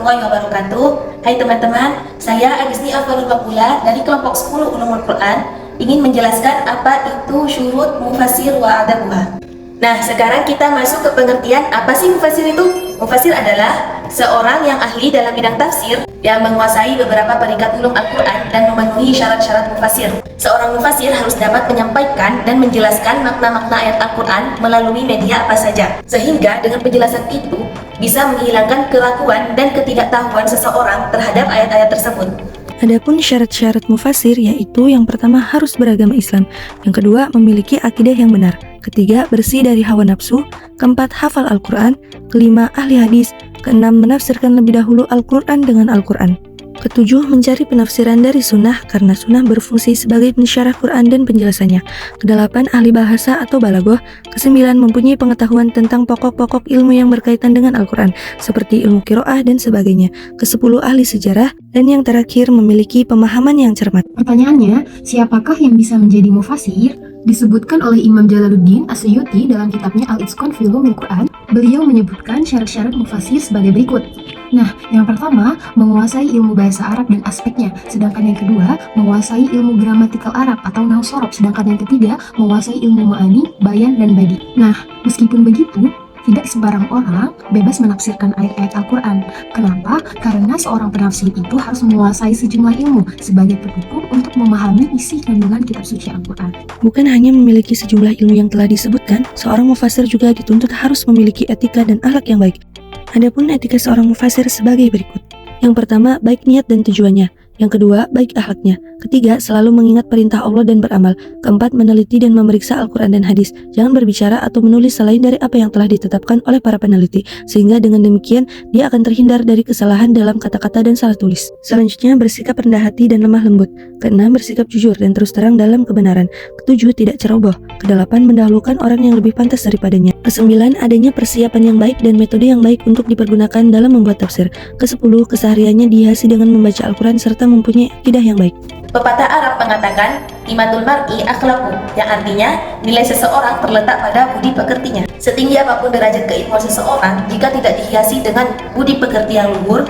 warahmatullahi wabarakatuh. Hai teman-teman, saya Agisni Afalul Maqula dari kelompok 10 Ulumul Quran ingin menjelaskan apa itu syurut mufassir wa adabuha. Nah, sekarang kita masuk ke pengertian apa sih mufassir itu? Mufassir adalah seorang yang ahli dalam bidang tafsir yang menguasai beberapa peringkat ulum Al-Quran dan memenuhi syarat-syarat mufassir. Seorang mufassir harus dapat menyampaikan dan menjelaskan makna-makna ayat Al-Quran melalui media apa saja, sehingga dengan penjelasan itu bisa menghilangkan keraguan dan ketidaktahuan seseorang terhadap ayat-ayat tersebut. Adapun syarat-syarat mufassir yaitu yang pertama harus beragama Islam, yang kedua memiliki akidah yang benar, ketiga bersih dari hawa nafsu, keempat hafal Al-Quran, kelima ahli hadis, keenam menafsirkan lebih dahulu Al-Quran dengan Al-Quran, ketujuh mencari penafsiran dari sunnah karena sunnah berfungsi sebagai pensyarah Quran dan penjelasannya, kedelapan ahli bahasa atau balaghah, kesembilan mempunyai pengetahuan tentang pokok-pokok ilmu yang berkaitan dengan Al-Quran seperti ilmu qiraah dan sebagainya, kesepuluh ahli sejarah, dan yang terakhir memiliki pemahaman yang cermat. Pertanyaannya, siapakah yang bisa menjadi mufassir? Disebutkan oleh Imam Jalaluddin As-Suyuti dalam kitabnya Al-Itqan fi Ulumil Quran. Beliau menyebutkan syarat-syarat mufassir sebagai berikut. Nah, yang pertama, menguasai ilmu bahasa Arab dan aspeknya. Sedangkan yang kedua, menguasai ilmu gramatikal Arab atau nahwu sorof. Sedangkan yang ketiga, menguasai ilmu ma'ani, bayan, dan badi. Nah, meskipun begitu, tidak sembarang orang bebas menafsirkan ayat-ayat Al-Quran. Kenapa? Karena seorang penafsir itu harus menguasai sejumlah ilmu sebagai pendukung untuk memahami isi kandungan kitab suci Al-Quran. Bukan hanya memiliki sejumlah ilmu yang telah disebutkan, seorang mufassir juga dituntut harus memiliki etika dan akhlak yang baik. Adapun etika seorang mufassir sebagai berikut. Yang pertama, baik niat dan tujuannya. Yang kedua, baik akhlaknya. Ketiga, selalu mengingat perintah Allah dan beramal. Keempat, meneliti dan memeriksa Al-Quran dan hadis. Jangan berbicara atau menulis selain dari apa yang telah ditetapkan oleh para peneliti, sehingga dengan demikian dia akan terhindar dari kesalahan dalam kata-kata dan salah tulis. Selanjutnya, bersikap rendah hati dan lemah lembut. Keenam, bersikap jujur dan terus terang dalam kebenaran. Ketujuh, tidak ceroboh. Kedelapan, mendahulukan orang yang lebih pantas daripadanya. Kesembilan, adanya persiapan yang baik dan metode yang baik untuk dipergunakan dalam membuat tafsir. Kesepuluh, kesehariannya dihiasi dengan membaca Al-Quran serta mempunyai akidah yang baik. Pepatah Arab mengatakan, imatul mar'i akhlaqu, yang artinya nilai seseorang terletak pada budi pekertinya. Setinggi apapun derajat keilmuan seseorang, jika tidak dihiasi dengan budi pekerti yang luhur,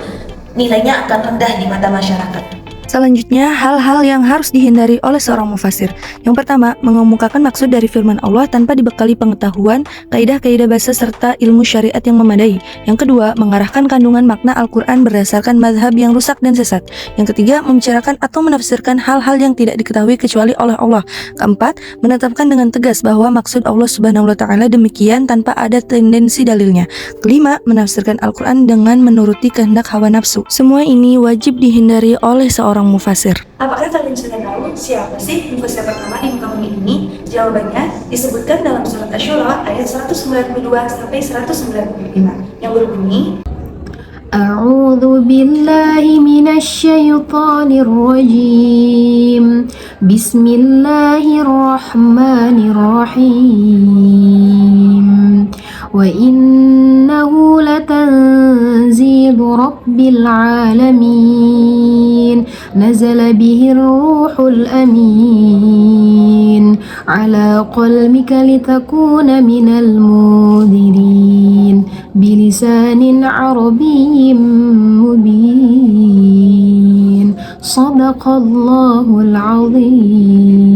nilainya akan rendah di mata masyarakat. Selanjutnya, hal-hal yang harus dihindari oleh seorang mufassir. Yang pertama, mengemukakan maksud dari firman Allah tanpa dibekali pengetahuan, kaidah-kaidah bahasa serta ilmu syariat yang memadai. Yang kedua, mengarahkan kandungan makna Al-Quran berdasarkan mazhab yang rusak dan sesat. Yang ketiga, membicarakan atau menafsirkan hal-hal yang tidak diketahui kecuali oleh Allah. Keempat, menetapkan dengan tegas bahwa maksud Allah Subhanahu wa Ta'ala demikian tanpa ada tendensi dalilnya. Kelima, menafsirkan Al-Quran dengan menuruti kehendak hawa nafsu. Semua ini wajib dihindari oleh seorang mufassir. Apakah kalian sudah tahu siapa sih mufassir pertama di muka bumi ini? Jawabannya disebutkan dalam surat Asy-Syura ayat 192 sampai 195 yang berbunyi, A'udzu billahi minasy syaithanir rajim. Bismillahirrahmanirrahim. Wa innahu latanzilu rabbil alamin. Nazala bihi ruhul amin ala qalbika litakuna minal munzirin bilisanin arabiyyin mubin. Shadaqallahul azim.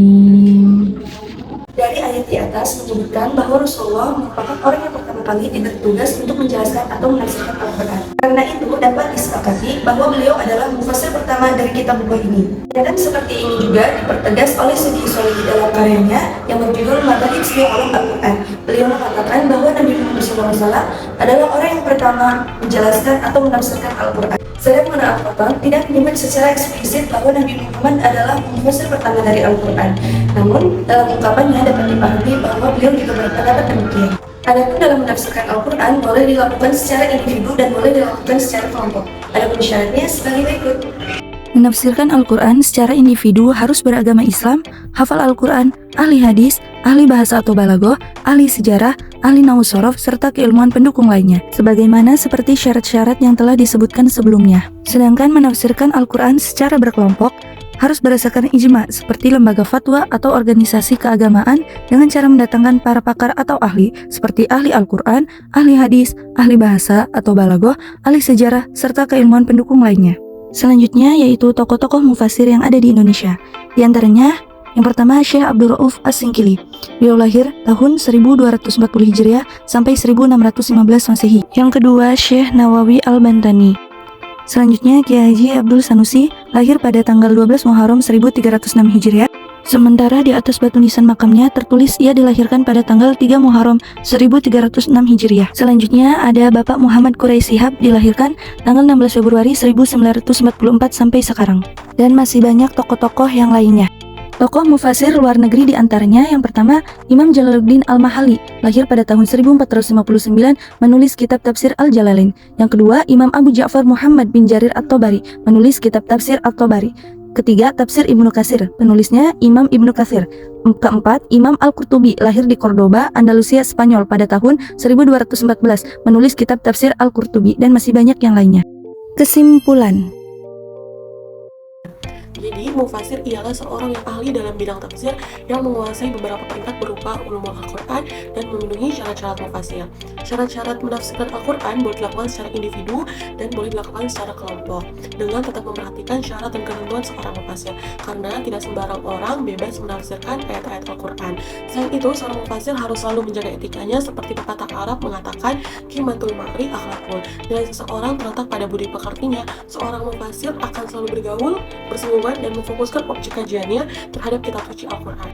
dari ayat di atas menyebutkan bahwa Rasulullah merupakan orang yang pertama kali diberi tugas untuk menjelaskan atau menafsirkan Al-Quran. Karena itu dapat disepakati bahwa beliau adalah mufassir pertama dari kitab buku ini. Dan seperti ini juga dipertegas oleh Syekh Sholih dalam karyanya yang berjudul Mabahith fi Ulum Al-Quran. Beliau mengatakan bahwa Nabi Muhammad SAW adalah orang yang pertama menjelaskan atau menafsirkan Al-Quran. Sedang mengenai Al-Quran tidak menyebut secara eksplisit bahwa Nabi Muhammad adalah mufassir pertama dari Al-Quran. Namun dalam ungkapannya dapat dipahami bahwa beliau juga berpendapat demikian. Adapun dalam menafsirkan Al-Quran boleh dilakukan secara individu dan boleh dilakukan secara kelompok. Adapun syaratnya sebagai berikut. Menafsirkan Al-Quran secara individu harus beragama Islam, hafal Al-Quran, ahli hadis, ahli bahasa atau balaghah, ahli sejarah, ahli nahwu sorof, serta keilmuan pendukung lainnya, sebagaimana seperti syarat-syarat yang telah disebutkan sebelumnya. Sedangkan menafsirkan Al-Quran secara berkelompok harus berdasarkan ijma seperti lembaga fatwa atau organisasi keagamaan dengan cara mendatangkan para pakar atau ahli seperti ahli Al-Quran, ahli hadis, ahli bahasa atau balaghah, ahli sejarah, serta keilmuan pendukung lainnya. Selanjutnya yaitu tokoh-tokoh mufasir yang ada di Indonesia. Di antaranya, yang pertama Syekh Abdul Rauf As-Singkili. Beliau lahir tahun 1240 Hijriah sampai 1615 Masehi. Yang kedua Syekh Nawawi Al-Bantani. Selanjutnya Kiai Haji Abdul Sanusi, lahir pada tanggal 12 Muharram 1306 Hijriah. Sementara di atas batu nisan makamnya tertulis ia dilahirkan pada tanggal 3 Muharram 1306 Hijriah. Selanjutnya ada Bapak Muhammad Quraisy Shihab, dilahirkan tanggal 16 Februari 1944 sampai sekarang. Dan masih banyak tokoh-tokoh yang lainnya. Tokoh mufasir luar negeri diantaranya yang pertama Imam Jalaluddin Al-Mahali, lahir pada tahun 1459, menulis kitab tafsir Al-Jalalain. Yang kedua Imam Abu Ja'far Muhammad bin Jarir At-Tabari, menulis kitab tafsir At-Tabari. Ketiga tafsir Ibnu Katsir, penulisnya Imam Ibnu Katsir. Keempat Imam Al-Qurtubi, lahir di Cordoba, Andalusia, Spanyol pada tahun 1214, menulis kitab tafsir Al-Qurtubi, dan masih banyak yang lainnya. Kesimpulan, jadi, mufasir ialah seorang yang ahli dalam bidang tafsir yang menguasai beberapa peringkat berupa ulumul Al-Quran dan memenuhi syarat-syarat mufasir. Syarat-syarat menafsirkan Al-Quran boleh dilakukan secara individu dan boleh dilakukan secara kelompok, dengan tetap memperhatikan syarat dan ketentuan seorang mufasir, karena tidak sembarang orang bebas menafsirkan ayat-ayat Al-Quran. Selain itu, seorang mufasir harus selalu menjaga etikanya seperti pepatah Arab mengatakan, Kimatul ma'ri akhlakul. Nilai seseorang terletak pada budi pekertinya. Seorang mufasir akan selalu bergaul, bersinggungan, dan memfokuskan objek kajiannya terhadap kitab suci Al-Quran.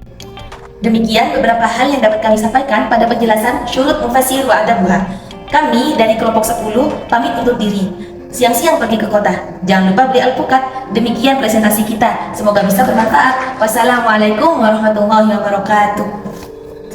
Demikian beberapa hal yang dapat kami sampaikan pada penjelasan syurut mufasir wa adabuha. Kami dari kelompok 10 pamit undur diri. Siang-siang pergi ke kota. Jangan lupa beli alpukat. Demikian presentasi kita. Semoga bisa bermanfaat. Wassalamualaikum warahmatullahi wabarakatuh.